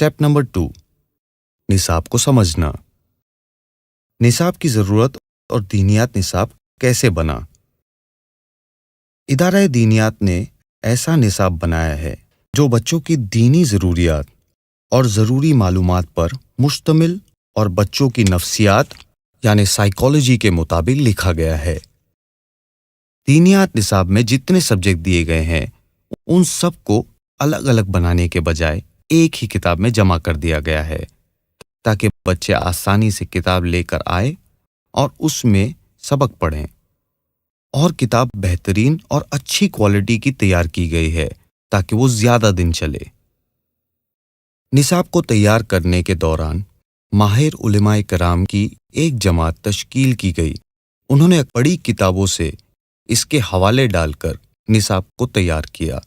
Step number 2، نصاب کو سمجھنا۔ نصاب کی ضرورت اور دینیات نصاب کیسے بنا؟ ادارہ دینیات نے ایسا نصاب بنایا ہے جو بچوں کی دینی ضروریات اور ضروری معلومات پر مشتمل اور بچوں کی نفسیات یعنی سائیکالوجی کے مطابق لکھا گیا ہے۔ دینیات نصاب میں جتنے سبجیکٹ دیے گئے ہیں ان سب کو الگ الگ بنانے کے بجائے ایک ہی کتاب میں جمع کر دیا گیا ہے تاکہ بچے آسانی سے کتاب لے کر آئے اور اس میں سبق پڑھیں، اور کتاب بہترین اور اچھی کوالٹی کی تیار کی گئی ہے تاکہ وہ زیادہ دن چلے۔ نصاب کو تیار کرنے کے دوران ماہر علماء کرام کی ایک جماعت تشکیل کی گئی۔ انہوں نے بڑی کتابوں سے اس کے حوالے ڈال کر نصاب کو تیار کیا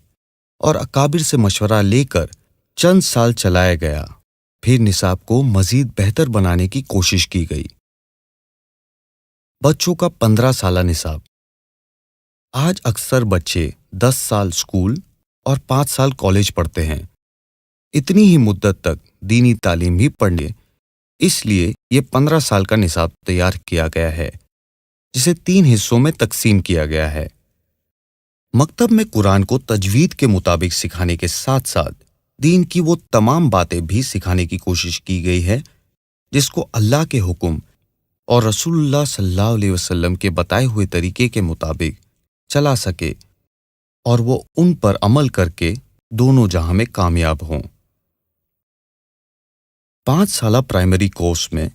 اور اکابر سے مشورہ لے کر چند سال چلایا گیا۔ پھر نصاب کو مزید بہتر بنانے کی کوشش کی گئی۔ بچوں کا 15 سالہ نصاب۔ آج اکثر بچے 10 سال اسکول اور 5 سال کالج پڑھتے ہیں۔ اتنی ہی مدت تک دینی تعلیم ہی پڑھیں، اس لیے یہ 15 سال کا نصاب تیار کیا گیا ہے جسے 3 حصوں میں تقسیم کیا گیا ہے۔ مکتب میں قرآن کو تجوید کے مطابق سکھانے کے ساتھ ساتھ دین کی وہ تمام باتیں بھی سکھانے کی کوشش کی گئی ہے جس کو اللہ کے حکم اور رسول اللہ صلی اللہ علیہ وسلم کے بتائے ہوئے طریقے کے مطابق چلا سکے اور وہ ان پر عمل کر کے دونوں جہاں میں کامیاب ہوں۔ 5 سالہ پرائمری کورس میں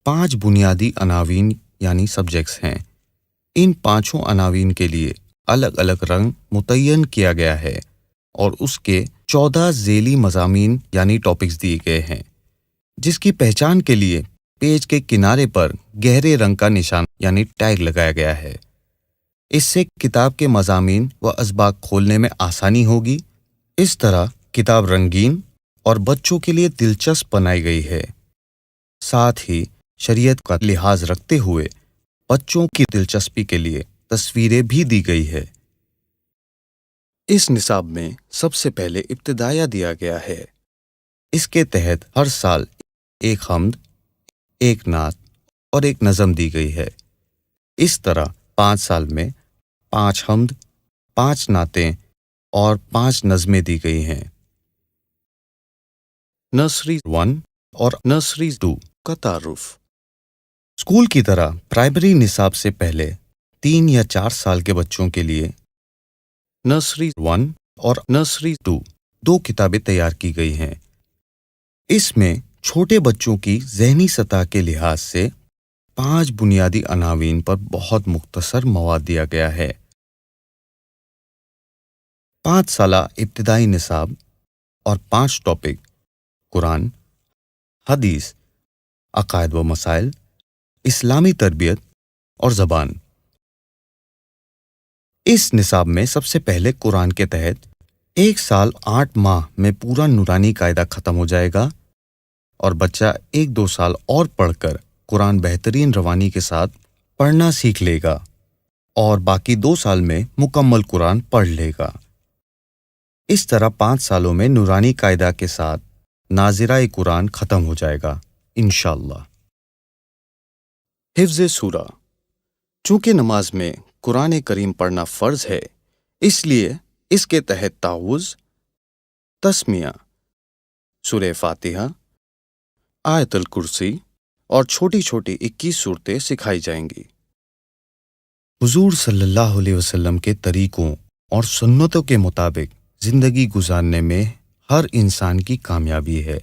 5 بنیادی عناوین یعنی سبجیکٹس ہیں۔ ان 5 عناوین کے لیے الگ الگ رنگ متعین کیا گیا ہے اور اس کے 14 ذیلی مضامین یعنی ٹاپکس دیے گئے ہیں، جس کی پہچان کے لیے پیج کے کنارے پر گہرے رنگ کا نشان یعنی ٹیگ لگایا گیا ہے۔ اس سے کتاب کے مضامین و اسباق کھولنے میں آسانی ہوگی۔ اس طرح کتاب رنگین اور بچوں کے لیے دلچسپ بنائی گئی ہے۔ ساتھ ہی شریعت کا لحاظ رکھتے ہوئے بچوں کی دلچسپی کے لیے تصویریں بھی دی گئی ہے۔ اس نصاب میں سب سے پہلے ابتدائیہ دیا گیا ہے۔ اس کے تحت ہر سال ایک حمد، ایک نعت اور ایک نظم دی گئی ہے۔ اس طرح 5 سال میں 5 حمد، 5 نعتیں اور 5 نظمیں دی گئی ہیں۔ نرسری 1 اور نرسری 2 کا تعارف۔ اسکول کی طرح پرائمری نصاب سے پہلے 3 یا 4 سال کے بچوں کے لیے نرسری 1 اور نرسری 2 2 کتابیں تیار کی گئی ہیں۔ اس میں چھوٹے بچوں کی ذہنی سطح کے لحاظ سے 5 بنیادی عناوین پر بہت مختصر مواد دیا گیا ہے۔ 5 سالہ ابتدائی نصاب اور 5 ٹاپک: قرآن، حدیث، عقائد و مسائل، اسلامی تربیت اور زبان۔ اس نصاب میں سب سے پہلے قرآن کے تحت 1 سال 8 ماہ میں پورا نورانی قاعدہ ختم ہو جائے گا اور بچہ 1-2 سال اور پڑھ کر قرآن بہترین روانی کے ساتھ پڑھنا سیکھ لے گا اور باقی 2 سال میں مکمل قرآن پڑھ لے گا۔ اس طرح 5 سالوں میں نورانی قاعدہ کے ساتھ ناظرہ قرآن ختم ہو جائے گا انشاءاللہ۔ حفظ سورہ۔ چونکہ نماز میں قرآن کریم پڑھنا فرض ہے، اس لیے اس کے تحت تعوذ، تسمیہ، سورہ فاتحہ، آیت الکرسی اور چھوٹی چھوٹی 21 سورتیں سکھائی جائیں گی۔ حضور صلی اللہ علیہ وسلم کے طریقوں اور سنتوں کے مطابق زندگی گزارنے میں ہر انسان کی کامیابی ہے،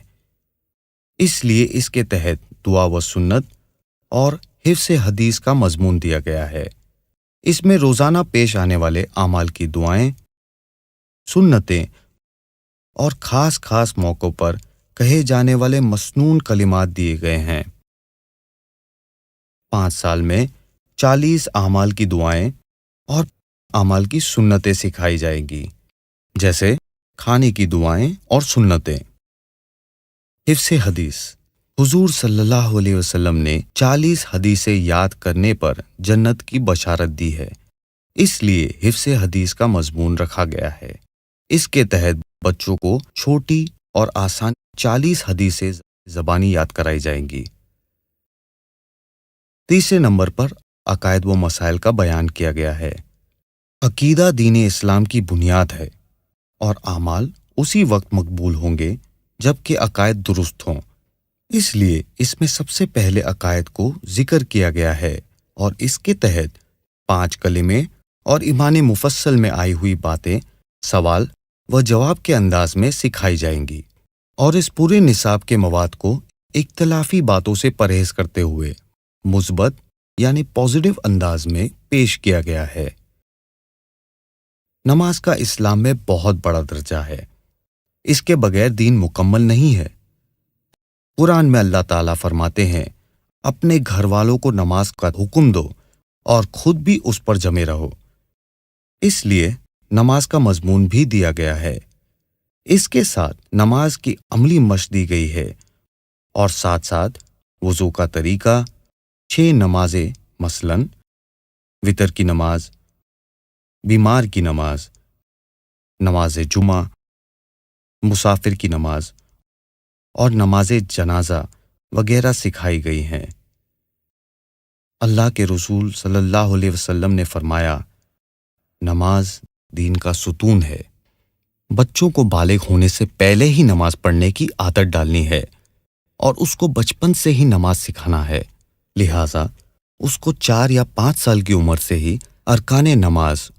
اس لیے اس کے تحت دعا و سنت اور حفظ حدیث کا مضمون دیا گیا ہے۔ اس میں روزانہ پیش آنے والے اعمال کی دعائیں، سنتیں اور خاص موقعوں پر کہے جانے والے مسنون کلمات دیے گئے ہیں۔ 5 سال میں 40 اعمال کی دعائیں اور اعمال کی سنتیں سکھائی جائیں گی، جیسے کھانے کی دعائیں اور سنتیں۔ حفظ حدیث۔ حضور صلی اللہ علیہ وسلم نے 40 حدیثیں یاد کرنے پر جنت کی بشارت دی ہے، اس لیے حفظ حدیث کا مضمون رکھا گیا ہے۔ اس کے تحت بچوں کو چھوٹی اور آسان 40 حدیثیں زبانی یاد کرائی جائیں گی۔ تیسرے نمبر پر عقائد و مسائل کا بیان کیا گیا ہے۔ عقیدہ دین اسلام کی بنیاد ہے اور اعمال اسی وقت مقبول ہوں گے جب کہ عقائد درست ہوں۔ اس لیے اس میں سب سے پہلے عقائد کو ذکر کیا گیا ہے اور اس کے تحت 5 کلمے اور ایمان مفصل میں آئی ہوئی باتیں سوال و جواب کے انداز میں سکھائی جائیں گی، اور اس پورے نصاب کے مواد کو اختلافی باتوں سے پرہیز کرتے ہوئے مثبت یعنی پازیٹو انداز میں پیش کیا گیا ہے۔ نماز کا اسلام میں بہت بڑا درجہ ہے۔ اس کے بغیر دین مکمل نہیں ہے۔ قرآن میں اللہ تعالیٰ فرماتے ہیں، اپنے گھر والوں کو نماز کا حکم دو اور خود بھی اس پر جمے رہو۔ اس لیے نماز کا مضمون بھی دیا گیا ہے۔ اس کے ساتھ نماز کی عملی مشق دی گئی ہے اور ساتھ ساتھ وضو کا طریقہ، 6 نمازیں مثلاً وتر کی نماز، بیمار کی نماز، نماز جمعہ، مسافر کی نماز اور نماز جنازہ وغیرہ سکھائی گئی ہیں۔ اللہ کے رسول صلی اللہ علیہ وسلم نے فرمایا، نماز دین کا ستون ہے۔ بچوں کو بالغ ہونے سے پہلے ہی نماز پڑھنے کی عادت ڈالنی ہے اور اس کو بچپن سے ہی نماز سکھانا ہے۔ لہٰذا اس کو 4 یا 5 سال کی عمر سے ہی ارکان نماز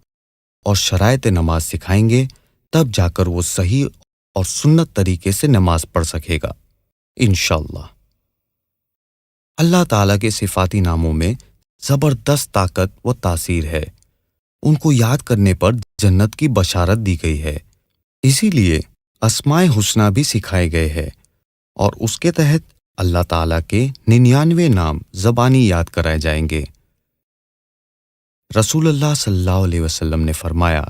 اور شرائط نماز سکھائیں گے، تب جا کر وہ صحیح اور سنت طریقے سے نماز پڑھ سکے گا انشاءاللہ۔ اللہ تعالیٰ کے صفاتی ناموں میں زبردست طاقت و تاثیر ہے۔ ان کو یاد کرنے پر جنت کی بشارت دی گئی ہے۔ اسی لیے اسماء حسنی بھی سکھائے گئے ہیں اور اس کے تحت اللہ تعالیٰ کے 99 نام زبانی یاد کرائے جائیں گے۔ رسول اللہ صلی اللہ علیہ وسلم نے فرمایا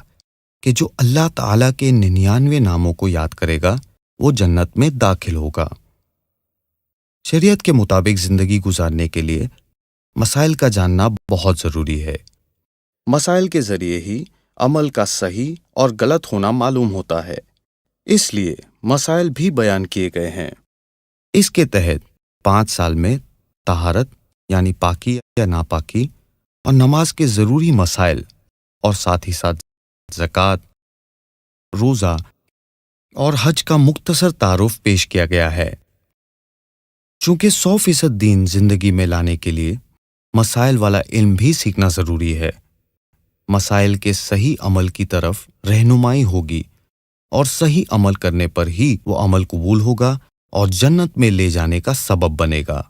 کہ جو اللہ تعالیٰ کے 99 ناموں کو یاد کرے گا وہ جنت میں داخل ہوگا۔ شریعت کے مطابق زندگی گزارنے کے لیے مسائل کا جاننا بہت ضروری ہے۔ مسائل کے ذریعے ہی عمل کا صحیح اور غلط ہونا معلوم ہوتا ہے، اس لیے مسائل بھی بیان کیے گئے ہیں۔ اس کے تحت 5 سال میں طہارت یعنی پاکی یا ناپاکی اور نماز کے ضروری مسائل اور ساتھ ہی ساتھ زکوٰۃ، روزہ اور حج کا مختصر تعارف پیش کیا گیا ہے۔ چونکہ 100% دین زندگی میں لانے کے لیے مسائل والا علم بھی سیکھنا ضروری ہے۔ مسائل کے صحیح عمل کی طرف رہنمائی ہوگی اور صحیح عمل کرنے پر ہی وہ عمل قبول ہوگا اور جنت میں لے جانے کا سبب بنے گا۔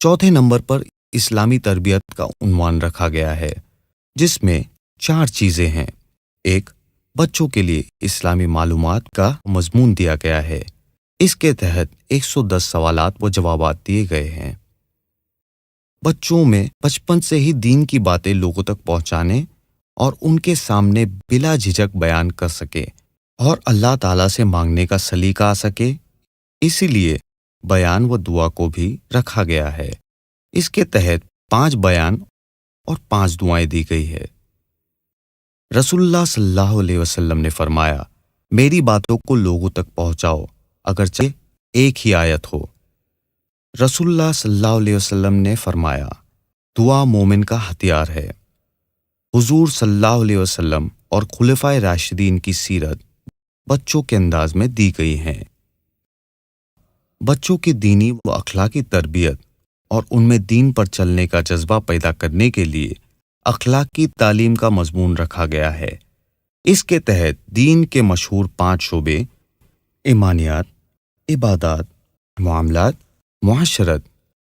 چوتھے نمبر پر اسلامی تربیت کا عنوان رکھا گیا ہے، جس میں 4 چیزیں ہیں۔ 1، بچوں کے لیے اسلامی معلومات کا مضمون دیا گیا ہے۔ اس کے تحت 110 سوالات و جوابات دیے گئے ہیں۔ بچوں میں بچپن سے ہی دین کی باتیں لوگوں تک پہنچانے اور ان کے سامنے بلا جھجک بیان کر سکے اور اللہ تعالیٰ سے مانگنے کا سلیقہ آ سکے، اسی لیے بیان و دعا کو بھی رکھا گیا ہے۔ اس کے تحت 5 بیان اور 5 دعائیں دی گئی ہے۔ رسول اللہ صلی اللہ علیہ وسلم نے فرمایا، میری باتوں کو لوگوں تک پہنچاؤ اگرچہ ایک ہی آیت ہو۔ رسول اللہ صلی اللہ علیہ وسلم نے فرمایا، دعا مومن کا ہتھیار ہے۔ حضور صلی اللہ علیہ وسلم اور خلفائے راشدین کی سیرت بچوں کے انداز میں دی گئی ہیں۔ بچوں کی دینی و اخلاقی تربیت اور ان میں دین پر چلنے کا جذبہ پیدا کرنے کے لیے اخلاقی تعلیم کا مضمون رکھا گیا ہے۔ اس کے تحت دین کے مشہور 5 شعبے ایمانیات، عبادات، معاملات، معاشرت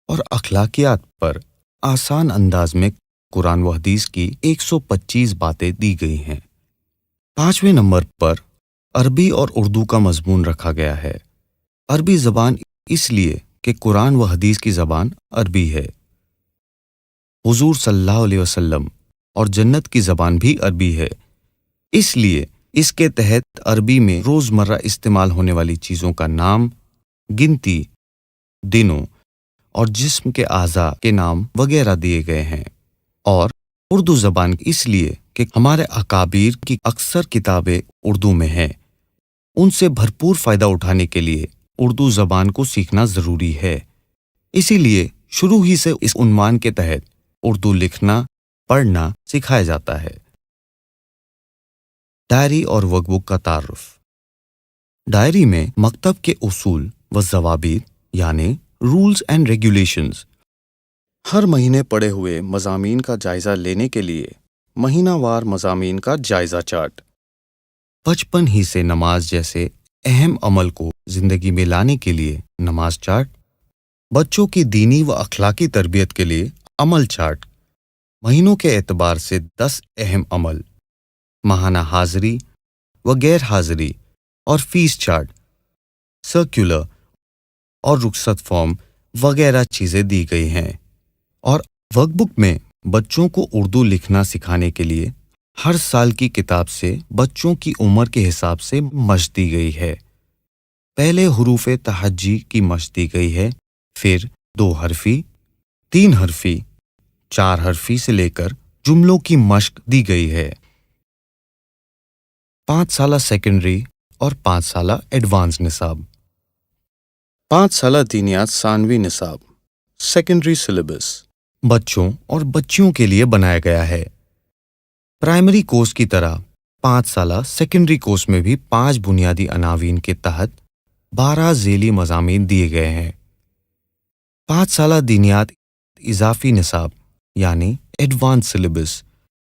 اور اخلاقیات پر آسان انداز میں قرآن و حدیث کی 125 باتیں دی گئی ہیں۔ 5ویں نمبر پر عربی اور اردو کا مضمون رکھا گیا ہے۔ عربی زبان اس لیے کہ قرآن و حدیث کی زبان عربی ہے۔ حضور صلی اللہ علیہ وسلم اور جنت کی زبان بھی عربی ہے، اس لیے اس کے تحت عربی میں روزمرہ استعمال ہونے والی چیزوں کا نام، گنتی، دنوں اور جسم کے اعضاء کے نام وغیرہ دیے گئے ہیں۔ اور اردو زبان اس لیے کہ ہمارے اکابر کی اکثر کتابیں اردو میں ہیں، ان سے بھرپور فائدہ اٹھانے کے لیے اردو زبان کو سیکھنا ضروری ہے، اسی لیے شروع ہی سے اس عنوان کے تحت اردو لکھنا پڑھنا سکھایا جاتا ہے۔ ڈائری اور ورک بک کا تعارف۔ ڈائری میں مکتب کے اصول و ضوابط یعنی رولز اینڈ ریگولیشنز، ہر مہینے پڑھے ہوئے مضامین کا جائزہ لینے کے لیے مہینہ وار مضامین کا جائزہ چارٹ، بچپن ہی سے نماز جیسے اہم عمل کو زندگی میں لانے کے لیے نماز چارٹ، بچوں کی دینی و اخلاقی تربیت کے لیے عمل چارٹ، مہینوں کے اعتبار سے 10 اہم عمل، ماہانہ حاضری و غیر حاضری اور فیس چارٹ، سرکولر اور رخصت فارم وغیرہ چیزیں دی گئی ہیں۔ اور ورک بک میں بچوں کو اردو لکھنا سکھانے کے لیے ہر سال کی کتاب سے بچوں کی عمر کے حساب سے مشق دی گئی ہے۔ پہلے حروف تہجی کی مشق دی گئی ہے، پھر 2 حرفی، 3 حرفی، 4 حرفی سے لے کر جملوں کی مشق دی گئی ہے۔ 5 سالہ سیکنڈری اور 5 سالہ ایڈوانس نصاب۔ 5 سالہ دینیات ثانوی نصاب سیکنڈری سلیبس بچوں اور بچیوں کے لیے بنایا گیا ہے۔ پرائمری کورس کی طرح 5 سالہ سیکنڈری کورس میں بھی 5 بنیادی عناوین کے تحت 12 ذیلی مضامین دیے گئے ہیں۔ 5 سالہ دینیات اضافی نصاب یعنی ایڈوانس سلیبس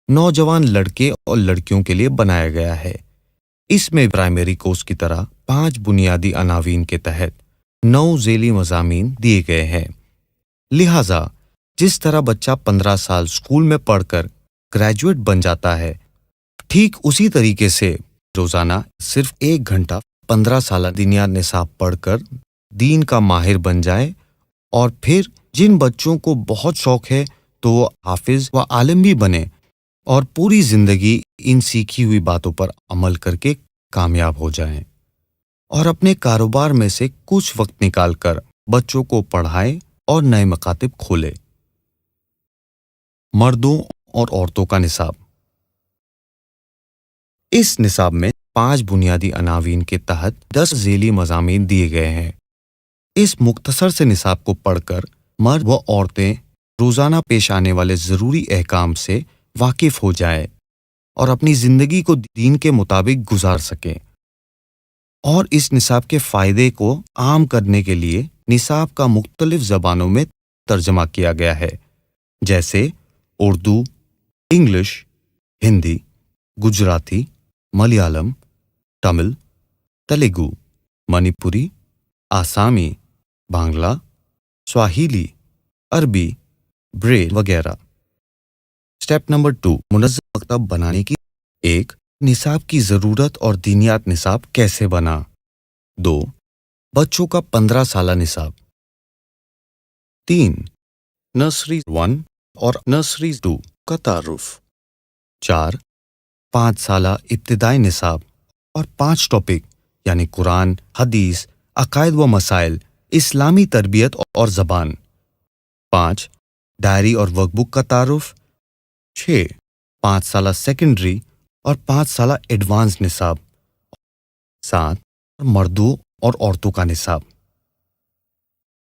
نوجوان لڑکے اور لڑکیوں کے لیے بنایا گیا ہے۔ اس میں پرائمری کورس کی طرح 5 بنیادی عناوین کے تحت 9 ذیلی مضامین دیے گئے ہیں۔ لہٰذا جس طرح بچہ 15 سال اسکول میں پڑھ کر گریجویٹ بن جاتا ہے، ٹھیک اسی طریقے سے روزانہ صرف 1 گھنٹہ 15 سالہ دینیات نصاب پڑھ کر دین کا ماہر بن جائے، اور پھر جن بچوں کو بہت شوق ہے تو وہ حافظ و عالم بھی بنے اور پوری زندگی ان سیکھی ہوئی باتوں پر عمل کر کے کامیاب ہو جائیں، اور اپنے کاروبار میں سے کچھ وقت نکال کر بچوں کو پڑھائے اور نئے مکاتب کھولے۔ مردوں اور عورتوں کا نصاب۔ اس نصاب میں 5 بنیادی عناوین کے تحت 10 ذیلی مضامین دیے گئے ہیں۔ اس مختصر سے نصاب کو پڑھ کر مرد و عورتیں روزانہ پیش آنے والے ضروری احکام سے واقف ہو جائیں اور اپنی زندگی کو دین کے مطابق گزار سکیں۔ اور اس نصاب کے فائدے کو عام کرنے کے لیے نصاب کا مختلف زبانوں میں ترجمہ کیا گیا ہے، جیسے اردو، انگلش، ہندی، گجراتی، ملیالم، تمل، تیلگو، منی پوری، آسامی، بانگلہ، سواہیلی، عربی، بریل وغیرہ۔ سٹیپ نمبر 2، منظم مکتب بنانے کی۔ 1، نصاب کی ضرورت اور دینیات نصاب کیسے بنا۔ 2، بچوں کا 15 سالہ نصاب۔ 3، نرسری 1 اور نرسری 2 کا تعارف۔ 4، 5 سالہ ابتدائی نصاب اور 5 ٹاپک یعنی قرآن، حدیث، عقائد و مسائل، اسلامی تربیت اور زبان۔ 5، ڈائری اور ورک بک کا تعارف۔ 6، 5 سالہ سیکنڈری اور 5 سالہ ایڈوانس نصاب۔ 7، مردوں اور عورتوں کا نصاب۔